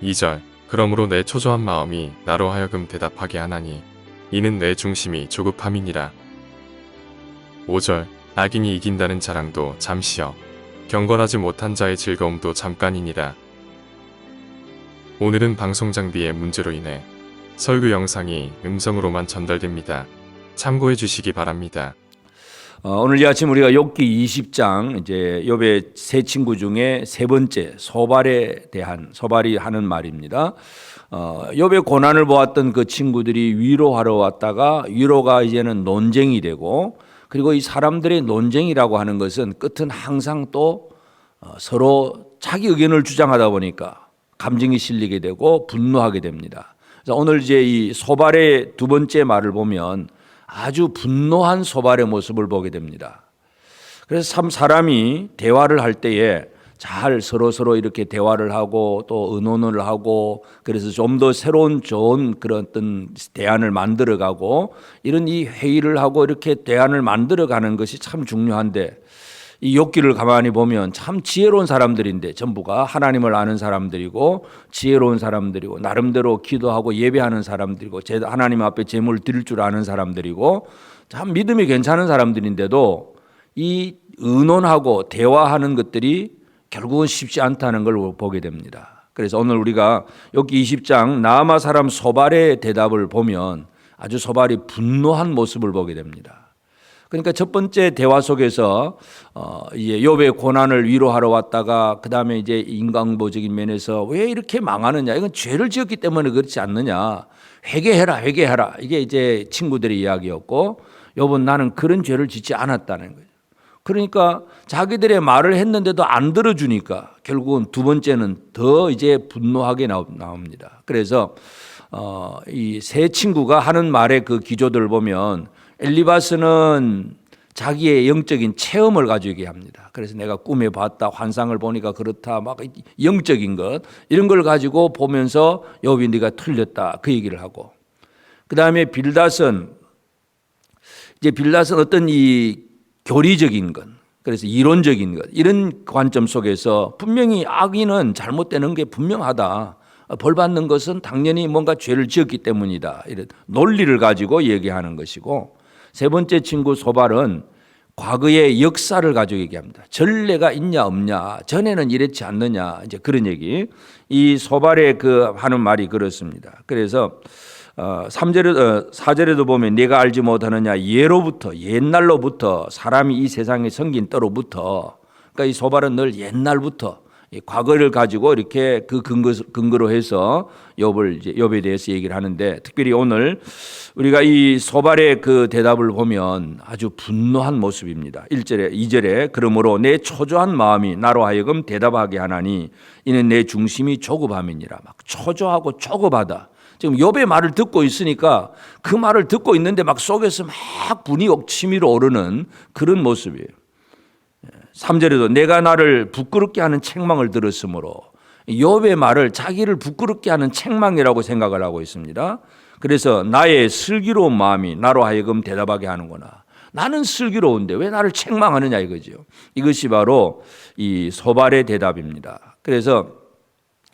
2절 그러므로 내 초조한 마음이 나로 하여금 대답하게 하나니 이는 내 중심이 조급함이니라. 5절 악인이 이긴다는 자랑도 잠시여 경건하지 못한 자의 즐거움도 잠깐이니라. 오늘은 방송 장비의 문제로 인해 설교 영상이 음성으로만 전달됩니다. 참고해 주시기 바랍니다. 오늘 이 아침 우리가 욥기 20장 이제 욥의 세 친구 중에 세 번째 소발이 하는 말입니다. 욥의 고난을 보았던 그 친구들이 위로하러 왔다가 위로가 이제는 논쟁이 되고, 그리고 이 사람들의 논쟁이라고 하는 것은 끝은 항상 또 서로 자기 의견을 주장하다 보니까 감정이 실리게 되고 분노하게 됩니다. 그래서 오늘 이제 이 소발의 두 번째 말을 보면 아주 분노한 소발의 모습을 보게 됩니다. 그래서 참 사람이 대화를 할 때에 잘 서로 이렇게 대화를 하고 또 의논을 하고, 그래서 좀 더 새로운 좋은 그런 어떤 대안을 만들어가고, 이런 이 회의를 하고 이렇게 대안을 만들어가는 것이 참 중요한데, 이 욥기를 가만히 보면 참 지혜로운 사람들인데 전부가 하나님을 아는 사람들이고 지혜로운 사람들이고 나름대로 기도하고 예배하는 사람들이고 하나님 앞에 제물 드릴 줄 아는 사람들이고 참 믿음이 괜찮은 사람들인데도 이 의논하고 대화하는 것들이 결국은 쉽지 않다는 걸 보게 됩니다. 그래서 오늘 우리가 욥기 20장 나아마 사람 소발의 대답을 보면 아주 소발이 분노한 모습을 보게 됩니다. 그러니까 첫 번째 대화 속에서 이제 욥의 고난을 위로하러 왔다가 그 다음에 이제 인간보적인 면에서 왜 이렇게 망하느냐, 이건 죄를 지었기 때문에 그렇지 않느냐, 회개해라 이게 이제 친구들의 이야기였고, 욥은 나는 그런 죄를 짓지 않았다는 거예요. 그러니까 자기들의 말을 했는데도 안 들어주니까 결국은 두 번째는 더 이제 분노하게 나옵니다. 그래서 이 세 친구가 하는 말의 그 기조들을 보면 엘리바스는 자기의 영적인 체험을 가지고 얘기합니다. 그래서 내가 꿈에 봤다, 환상을 보니까 그렇다, 막 영적인 것 이런 걸 가지고 보면서 욥이 네가 틀렸다 그 얘기를 하고, 그 다음에 빌닷은 어떤 이 교리적인 것, 그래서 이론적인 것 이런 관점 속에서 분명히 악인은 잘못되는 게 분명하다. 벌 받는 것은 당연히 뭔가 죄를 지었기 때문이다. 이런 논리를 가지고 얘기하는 것이고, 세 번째 친구 소발은 과거의 역사를 가지고 얘기합니다. 전례가 있냐 없냐, 전에는 이랬지 않느냐, 이제 그런 얘기. 이 소발의 그 하는 말이 그렇습니다. 그래서 4절에도 보면 내가 알지 못하느냐, 예로부터 옛날로부터 사람이 이 세상에 생긴 때로부터, 그러니까 이 소발은 늘 옛날부터 과거를 가지고 이렇게 그 근거로 해서 욥에 대해서 얘기를 하는데, 특별히 오늘 우리가 이 소발의 그 대답을 보면 아주 분노한 모습입니다. 1절에 2절에 그러므로 내 초조한 마음이 나로 하여금 대답하게 하나니 이는 내 중심이 조급함이니라. 막 초조하고 조급하다. 지금 욥의 말을 듣고 있으니까 그 말을 듣고 있는데 막 속에서 막 분이 치밀어 오르는 그런 모습이에요. 3절에도 내가 나를 부끄럽게 하는 책망을 들었으므로, 욥의 말을 자기를 부끄럽게 하는 책망이라고 생각을 하고 있습니다. 그래서 나의 슬기로운 마음이 나로 하여금 대답하게 하는구나. 나는 슬기로운데 왜 나를 책망하느냐 이거죠. 이것이 바로 이 소발의 대답입니다. 그래서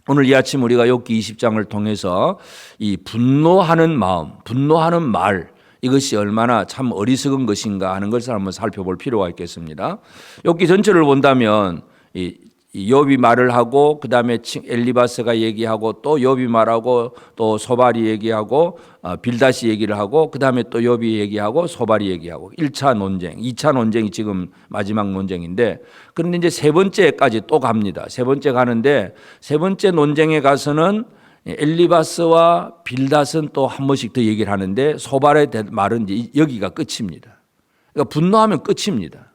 오늘 이 아침 우리가 욥기 20장을 통해서 이 분노하는 마음, 분노하는 말, 이것이 얼마나 참 어리석은 것인가 하는 것을 한번 살펴볼 필요가 있겠습니다. 욥기 전체를 본다면 이 욥이 말을 하고 그 다음에 엘리바스가 얘기하고 또 욥이 말하고 또 소발이 얘기하고 빌닷이 얘기를 하고 그 다음에 또 욥이 얘기하고 소발이 얘기하고 1차 논쟁, 2차 논쟁이 지금 마지막 논쟁인데, 그런데 이제 세 번째까지 또 갑니다. 세 번째 가는데 세 번째 논쟁에 가서는 엘리바스와 빌닷은 또 한 번씩 더 얘기를 하는데 소발의 말은 이제 여기가 끝입니다. 그러니까 분노하면 끝입니다.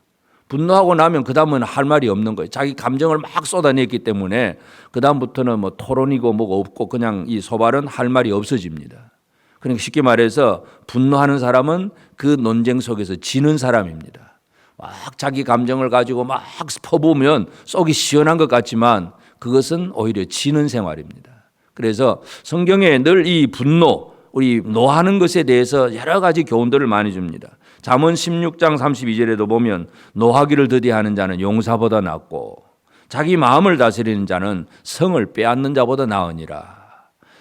분노하고 나면 그 다음은 할 말이 없는 거예요. 자기 감정을 막 쏟아냈기 때문에 그 다음부터는 뭐 토론이고 뭐가 없고 그냥 이 소발은 할 말이 없어집니다. 그러니까 쉽게 말해서 분노하는 사람은 그 논쟁 속에서 지는 사람입니다. 막 자기 감정을 가지고 막 퍼부으면 속이 시원한 것 같지만 그것은 오히려 지는 생활입니다. 그래서 성경에 늘 이 분노, 우리 노하는 것에 대해서 여러 가지 교훈들을 많이 줍니다. 잠언 16장 32절에도 보면 노하기를 더디하는 자는 용사보다 낫고, 자기 마음을 다스리는 자는 성을 빼앗는 자보다 나으니라.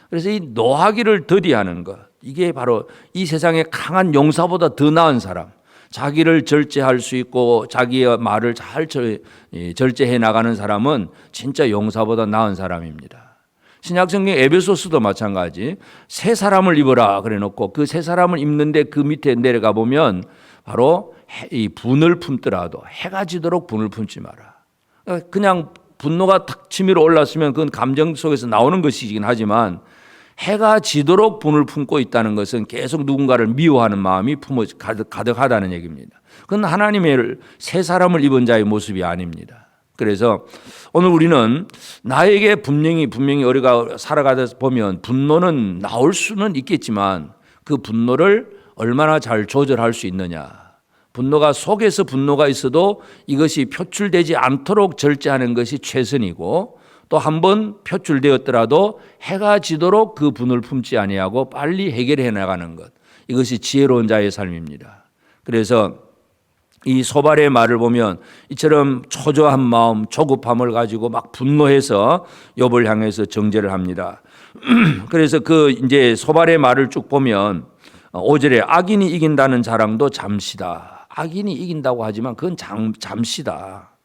그래서 이 노하기를 더디하는 것, 이게 바로 이 세상에 강한 용사보다 더 나은 사람, 자기를 절제할 수 있고 자기의 말을 잘 절제해 나가는 사람은 진짜 용사보다 나은 사람입니다. 신약성경 에베소서도 마찬가지. 새 사람을 입어라 그래 놓고 그 새 사람을 입는데 그 밑에 내려가 보면 바로 이 분을 품더라도 해가 지도록 분을 품지 마라. 그냥 분노가 탁 치밀어 올랐으면 그건 감정 속에서 나오는 것이긴 하지만 해가 지도록 분을 품고 있다는 것은 계속 누군가를 미워하는 마음이 가득하다는 얘기입니다. 그건 하나님의 새 사람을 입은 자의 모습이 아닙니다. 그래서 오늘 우리는 나에게 분명히 우리가 살아가다 보면 분노는 나올 수는 있겠지만 그 분노를 얼마나 잘 조절할 수 있느냐. 분노가 속에서 분노가 있어도 이것이 표출되지 않도록 절제하는 것이 최선이고 또 한 번 표출되었더라도 해가 지도록 그 분을 품지 아니하고 빨리 해결해 나가는 것. 이것이 지혜로운 자의 삶입니다. 그래서 이 소발의 말을 보면 이처럼 초조한 마음, 조급함을 가지고 막 분노해서 욥을 향해서 정죄를 합니다. 그래서 그 이제 소발의 말을 쭉 보면 5절에 악인이 이긴다는 자랑도 잠시다. 악인이 이긴다고 하지만 그건 잠시다.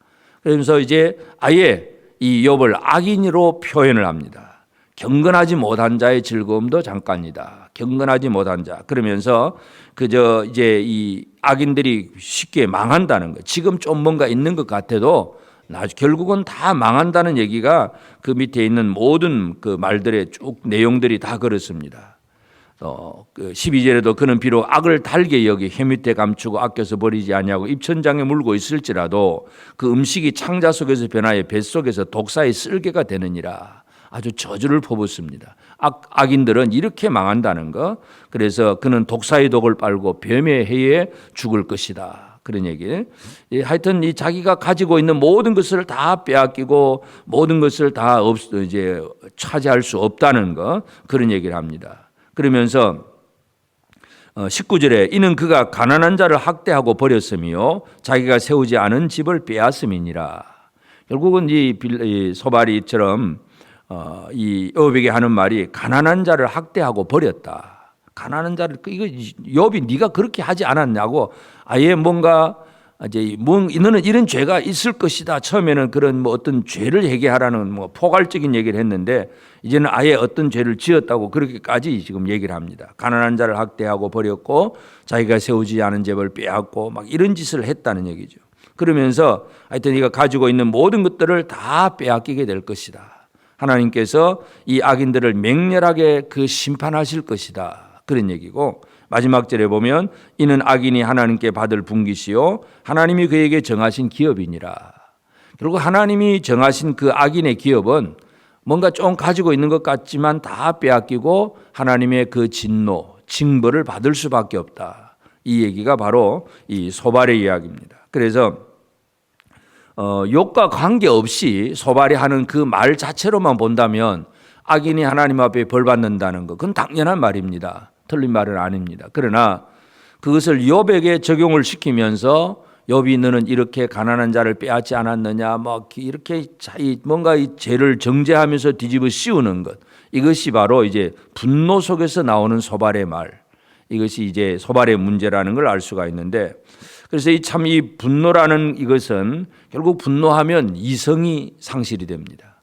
그러면서 이제 아예 이 욥을 악인으로 표현을 합니다. 경건하지 못한 자의 즐거움도 잠깐이다. 경건하지 못한 자. 그러면서 그저 이제 이 악인들이 쉽게 망한다는 거. 지금 좀 뭔가 있는 것 같아도 결국은 다 망한다는 얘기가 그 밑에 있는 모든 그 말들의 쭉 내용들이 다 그렇습니다. 그 12절에도 그는 비록 악을 달게 여기 혀 밑에 감추고 아껴서 버리지 아니하고 입천장에 물고 있을지라도 그 음식이 창자 속에서 변하여 뱃속에서 독사의 쓸개가 되느니라. 아주 저주를 퍼붓습니다. 악인들은 이렇게 망한다는 거. 그래서 그는 독사의 독을 빨고 뱀의 해에 죽을 것이다. 그런 얘기. 하여튼 이 자기가 가지고 있는 모든 것을 다 빼앗기고 모든 것을 다 이제 차지할 수 없다는 거. 그런 얘기를 합니다. 그러면서 19절에 이는 그가 가난한 자를 학대하고 버렸으며 자기가 세우지 않은 집을 빼앗음이니라. 결국은 이 소발이처럼 이 욥에게 하는 말이 가난한 자를 학대하고 버렸다. 가난한 자를 이거 욥이 네가 그렇게 하지 않았냐고 아예 뭔가 이제 너는 이런 죄가 있을 것이다. 처음에는 그런 뭐 어떤 죄를 회개하라는 뭐 포괄적인 얘기를 했는데 이제는 아예 어떤 죄를 지었다고 그렇게까지 지금 얘기를 합니다. 가난한 자를 학대하고 버렸고 자기가 세우지 않은 집을 빼앗고 막 이런 짓을 했다는 얘기죠. 그러면서 하여튼 네가 가지고 있는 모든 것들을 다 빼앗기게 될 것이다. 하나님께서 이 악인들을 맹렬하게 그 심판하실 것이다. 그런 얘기고 마지막 절에 보면 이는 악인이 하나님께 받을 분깃이요 하나님이 그에게 정하신 기업이니라. 결국 하나님이 정하신 그 악인의 기업은 뭔가 좀 가지고 있는 것 같지만 다 빼앗기고 하나님의 그 진노, 징벌을 받을 수밖에 없다. 이 얘기가 바로 이 소발의 이야기입니다. 그래서 욥과 관계없이 소발이 하는 그 말 자체로만 본다면 악인이 하나님 앞에 벌 받는다는 것, 그건 당연한 말입니다. 틀린 말은 아닙니다. 그러나 그것을 욥에게 적용을 시키면서 욥이 너는 이렇게 가난한 자를 빼앗지 않았느냐, 뭐 이렇게 뭔가 이 죄를 정죄하면서 뒤집어 씌우는 것, 이것이 바로 이제 분노 속에서 나오는 소발의 말, 이것이 이제 소발의 문제라는 걸 알 수가 있는데, 그래서 이 분노라는 이것은 결국 분노하면 이성이 상실이 됩니다.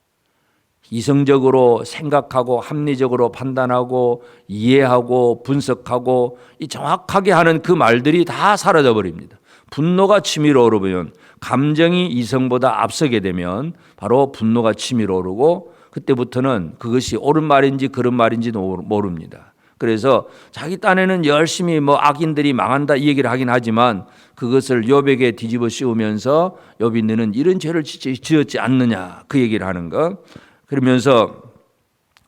이성적으로 생각하고 합리적으로 판단하고 이해하고 분석하고 이 정확하게 하는 그 말들이 다 사라져 버립니다. 분노가 치밀어 오르면 감정이 이성보다 앞서게 되면 바로 분노가 치밀어 오르고 그때부터는 그것이 옳은 말인지 그런 말인지도 모릅니다. 그래서 자기 딴에는 열심히 뭐 악인들이 망한다 이 얘기를 하긴 하지만 그것을 욥에게 뒤집어 씌우면서 욥이 너는 이런 죄를 지었지 않느냐 그 얘기를 하는 거. 그러면서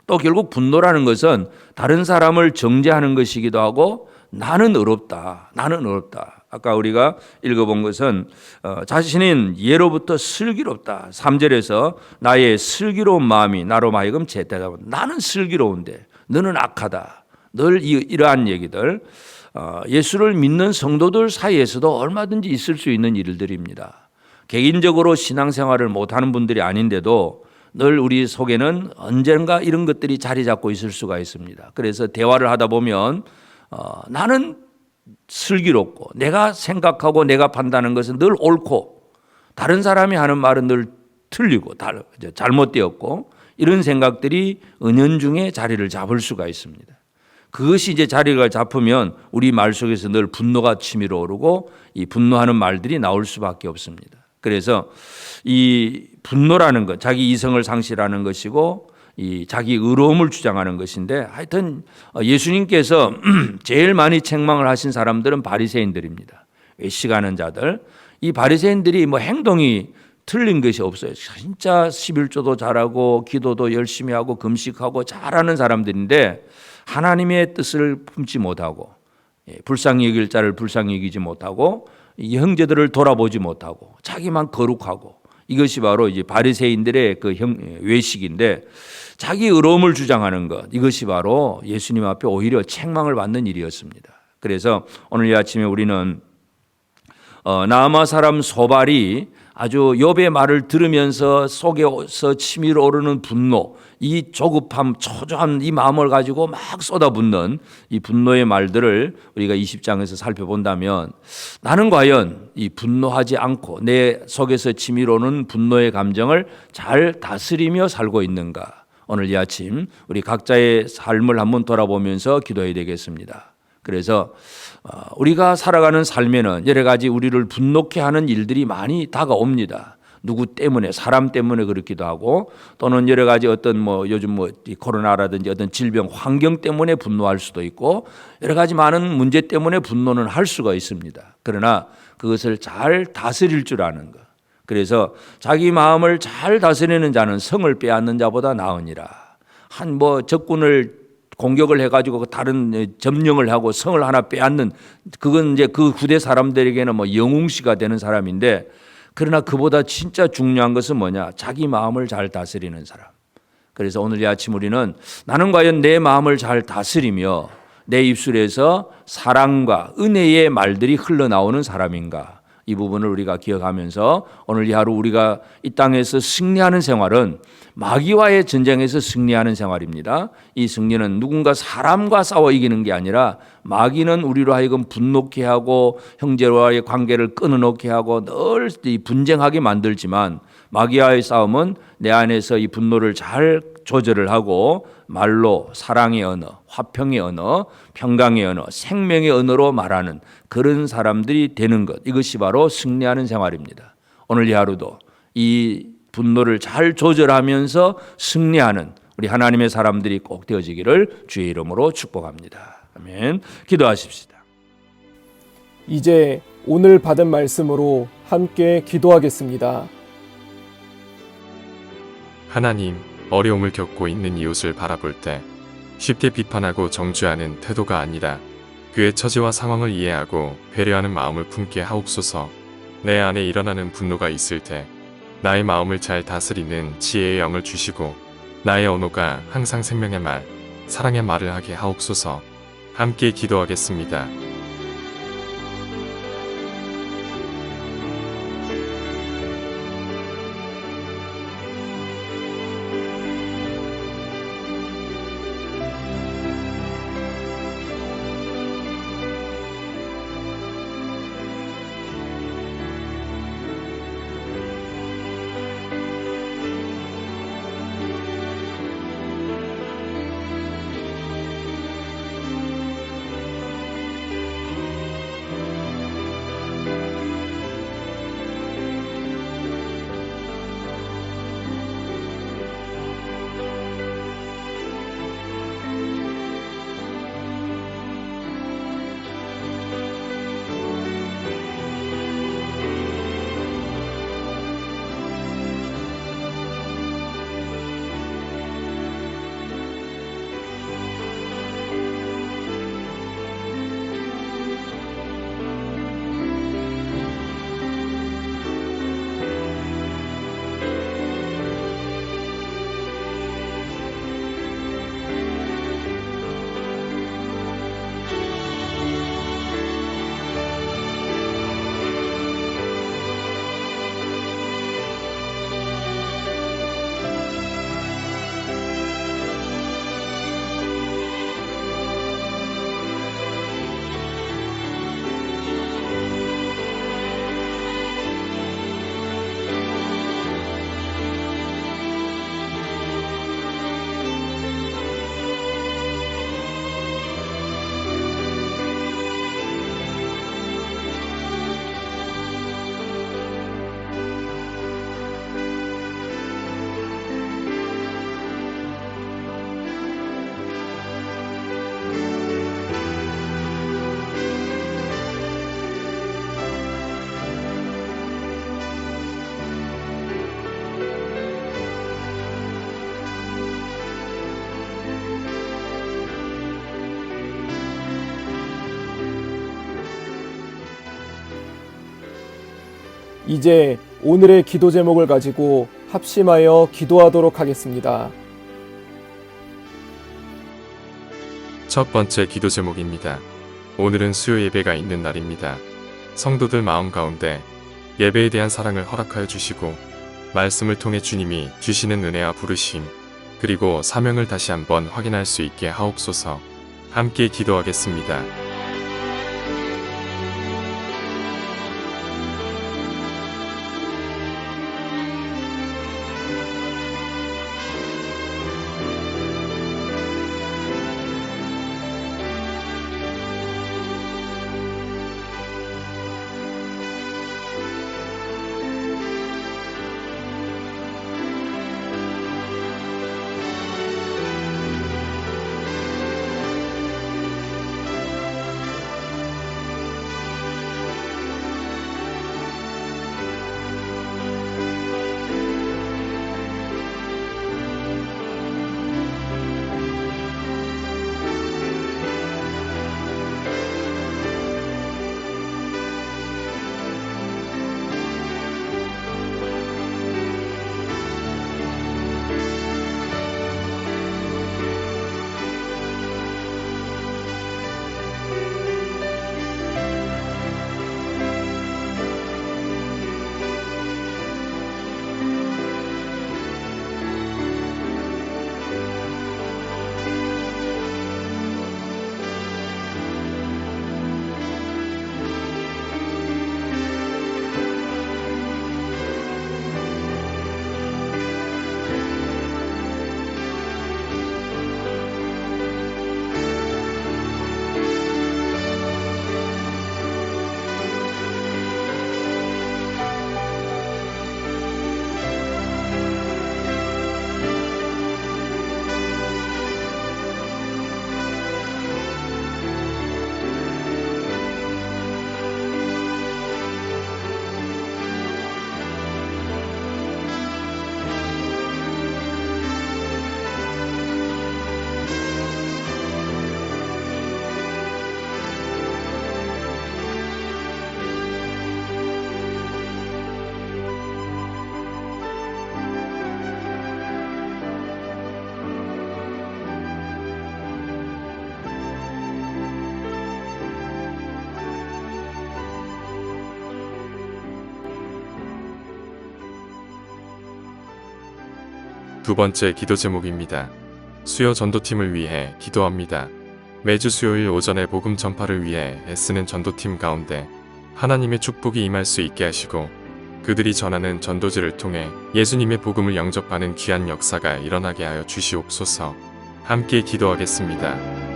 또 결국 분노라는 것은 다른 사람을 정죄하는 것이기도 하고 나는 어렵다. 아까 우리가 읽어본 것은 자신인 예로부터 슬기롭다. 3절에서 나의 슬기로운 마음이 나로 하여금 제때다. 나는 슬기로운데 너는 악하다. 늘 이러한 얘기들 예수를 믿는 성도들 사이에서도 얼마든지 있을 수 있는 일들입니다. 개인적으로 신앙생활을 못하는 분들이 아닌데도 늘 우리 속에는 언젠가 이런 것들이 자리 잡고 있을 수가 있습니다. 그래서 대화를 하다 보면 나는 슬기롭고 내가 생각하고 내가 판단하는 것은 늘 옳고 다른 사람이 하는 말은 늘 틀리고 잘못되었고 이런 생각들이 은연중에 자리를 잡을 수가 있습니다. 그것이 이제 자리가 잡으면 우리 말 속에서 늘 분노가 치밀어 오르고 이 분노하는 말들이 나올 수밖에 없습니다. 그래서 이 분노라는 것, 자기 이성을 상실하는 것이고 이 자기 의로움을 주장하는 것인데 하여튼 예수님께서 제일 많이 책망을 하신 사람들은 바리새인들입니다. 외식하는 자들. 이 바리새인들이 뭐 행동이 틀린 것이 없어요. 진짜 11조도 잘하고 기도도 열심히 하고 금식하고 잘하는 사람들인데 하나님의 뜻을 품지 못하고 불쌍히 여길 자를 불쌍히 여기지 못하고 이 형제들을 돌아보지 못하고 자기만 거룩하고 이것이 바로 이제 바리새인들의 그 외식인데 자기 의로움을 주장하는 것 이것이 바로 예수님 앞에 오히려 책망을 받는 일이었습니다. 그래서 오늘 이 아침에 우리는 나아마 사람 소발이 아주 욥의 말을 들으면서 속에서 치밀어 오르는 분노, 이 조급함, 초조한 이 마음을 가지고 막 쏟아붓는 이 분노의 말들을 우리가 20장에서 살펴본다면 나는 과연 이 분노하지 않고 내 속에서 치밀어 오는 분노의 감정을 잘 다스리며 살고 있는가? 오늘 이 아침 우리 각자의 삶을 한번 돌아보면서 기도해야 되겠습니다. 그래서 우리가 살아가는 삶에는 여러 가지 우리를 분노케 하는 일들이 많이 다가옵니다. 누구 때문에, 사람 때문에 그렇기도 하고 또는 여러 가지 어떤 요즘 코로나라든지 어떤 질병, 환경 때문에 분노할 수도 있고 여러 가지 많은 문제 때문에 분노는 할 수가 있습니다. 그러나 그것을 잘 다스릴 줄 아는 것. 그래서 자기 마음을 잘 다스리는 자는 성을 빼앗는 자보다 나으니라. 적군을 공격을 해가지고 다른 점령을 하고 성을 하나 빼앗는 그건 이제 그 구대 사람들에게는 영웅시가 되는 사람인데 그러나 그보다 진짜 중요한 것은 뭐냐? 자기 마음을 잘 다스리는 사람. 그래서 오늘 이 아침 우리는 나는 과연 내 마음을 잘 다스리며 내 입술에서 사랑과 은혜의 말들이 흘러나오는 사람인가? 이 부분을 우리가 기억하면서 오늘 이 하루 우리가 이 땅에서 승리하는 생활은 마귀와의 전쟁에서 승리하는 생활입니다. 이 승리는 누군가 사람과 싸워 이기는 게 아니라 마귀는 우리로 하여금 분노케 하고 형제와의 관계를 끊어놓게 하고 늘 분쟁하게 만들지만 마귀와의 싸움은 내 안에서 이 분노를 잘 조절을 하고 말로 사랑의 언어, 화평의 언어, 평강의 언어, 생명의 언어로 말하는 그런 사람들이 되는 것. 이것이 바로 승리하는 생활입니다. 오늘 이 하루도 이 분노를 잘 조절하면서 승리하는 우리 하나님의 사람들이 꼭 되어지기를 주의 이름으로 축복합니다. 아멘. 기도하십시다. 이제 오늘 받은 말씀으로 함께 기도하겠습니다. 하나님, 어려움을 겪고 있는 이웃을 바라볼 때 쉽게 비판하고 정죄하는 태도가 아니라 그의 처지와 상황을 이해하고 배려하는 마음을 품게 하옵소서. 내 안에 일어나는 분노가 있을 때 나의 마음을 잘 다스리는 지혜의 영을 주시고 나의 언어가 항상 생명의 말, 사랑의 말을 하게 하옵소서. 함께 기도하겠습니다. 이제 오늘의 기도 제목을 가지고 합심하여 기도하도록 하겠습니다. 첫 번째 기도 제목입니다. 오늘은 수요 예배가 있는 날입니다. 성도들 마음 가운데 예배에 대한 사랑을 허락하여 주시고 말씀을 통해 주님이 주시는 은혜와 부르심 그리고 사명을 다시 한번 확인할 수 있게 하옵소서. 함께 기도하겠습니다. 두 번째 기도 제목입니다. 수요 전도팀을 위해 기도합니다. 매주 수요일 오전에 복음 전파를 위해 애쓰는 전도팀 가운데 하나님의 축복이 임할 수 있게 하시고 그들이 전하는 전도지를 통해 예수님의 복음을 영접하는 귀한 역사가 일어나게 하여 주시옵소서. 함께 기도하겠습니다.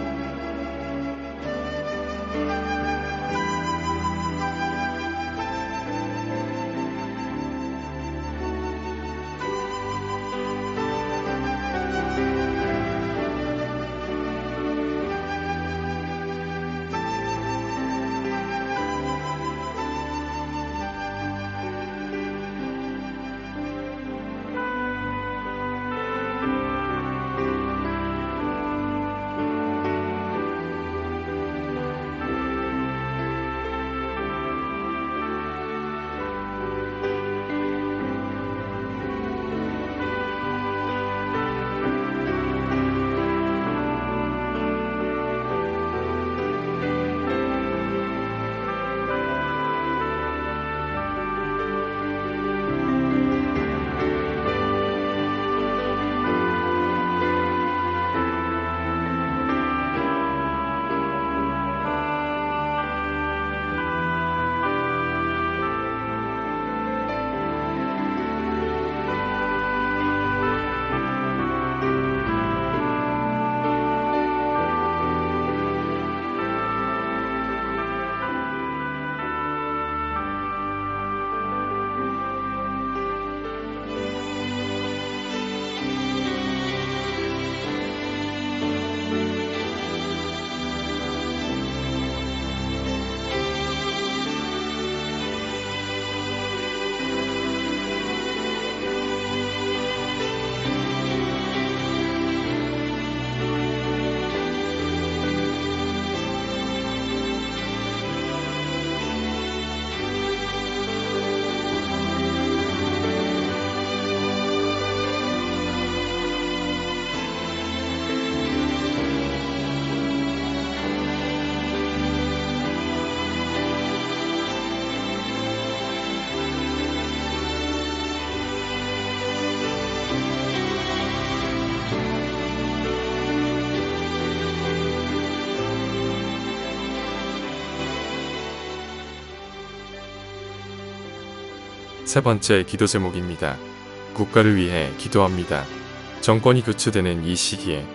세 번째 기도 제목입니다. 국가를 위해 기도합니다. 정권이 교체되는 이 시기에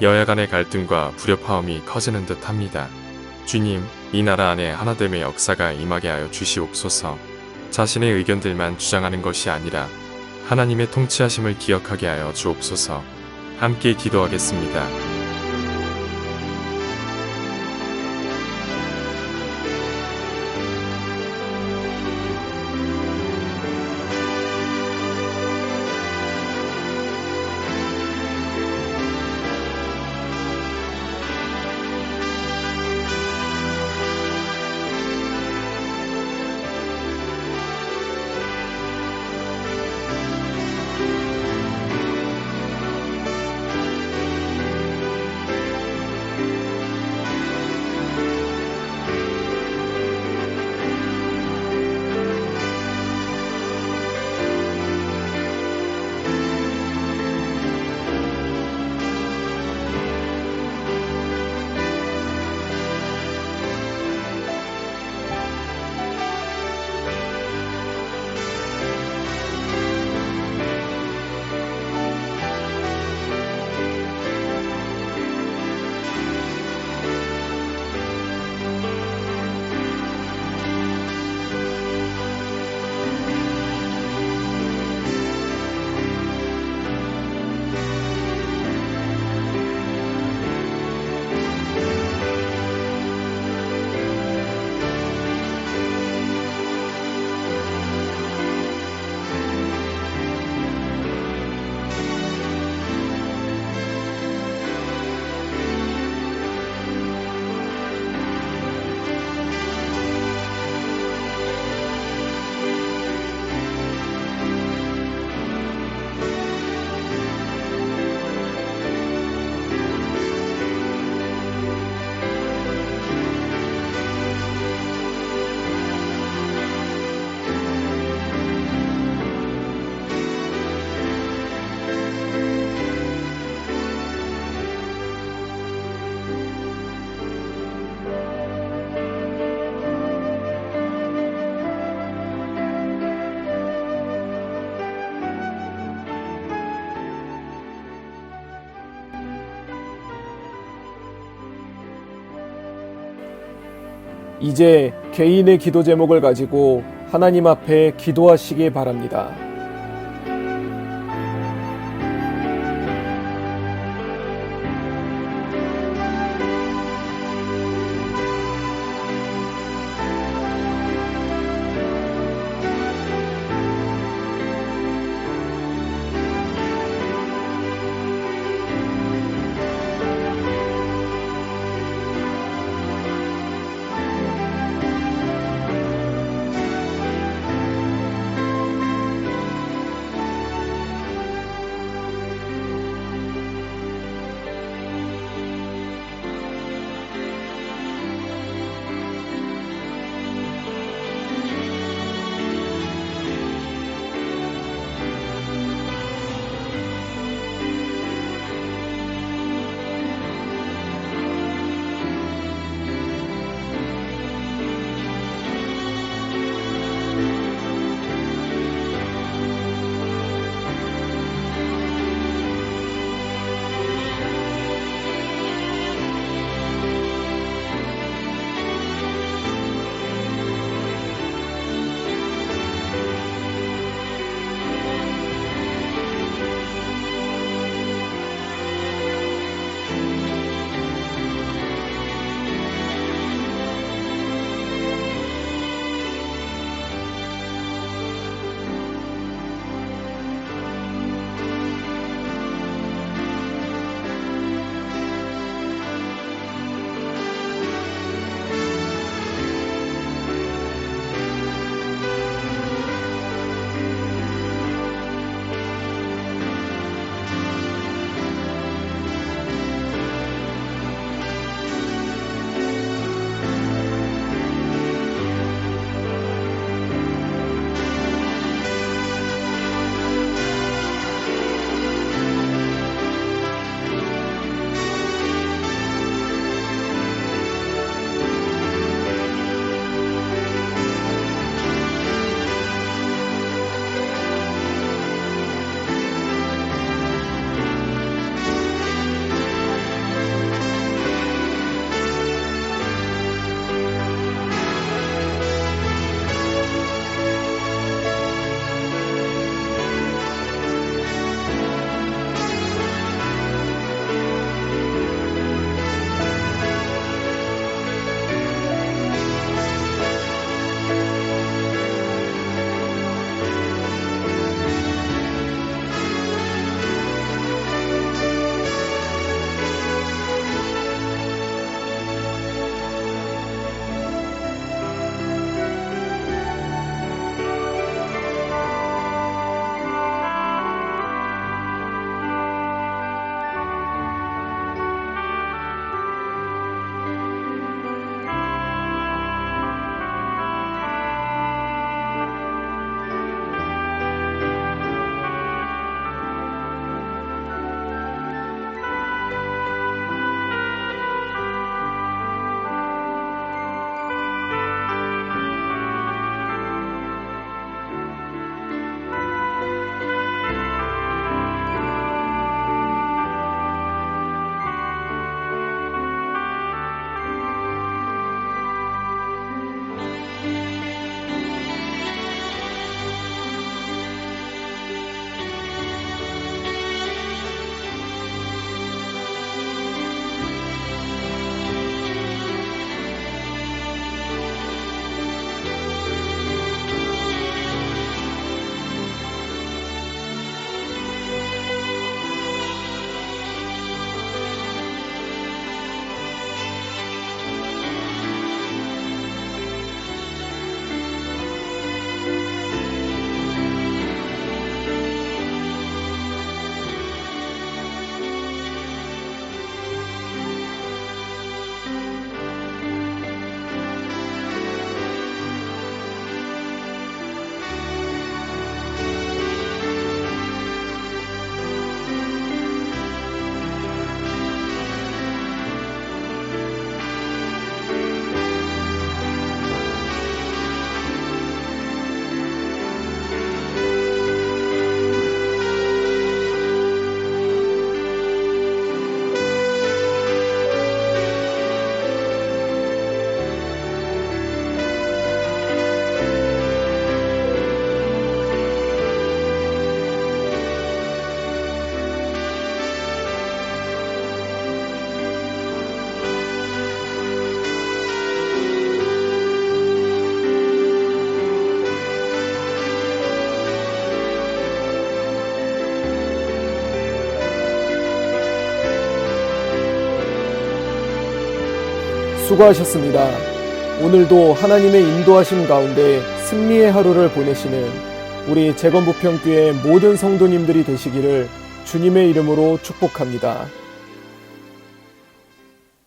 여야 간의 갈등과 불협화음이 커지는 듯 합니다. 주님, 이 나라 안에 하나됨의 역사가 임하게 하여 주시옵소서. 자신의 의견들만 주장하는 것이 아니라 하나님의 통치하심을 기억하게 하여 주옵소서. 함께 기도하겠습니다. 이제 개인의 기도 제목을 가지고 하나님 앞에 기도하시기 바랍니다. 수고하셨습니다. 오늘도 하나님의 인도하심 가운데 승리의 하루를 보내시는 우리 재건부평교회 모든 성도님들이 되시기를 주님의 이름으로 축복합니다.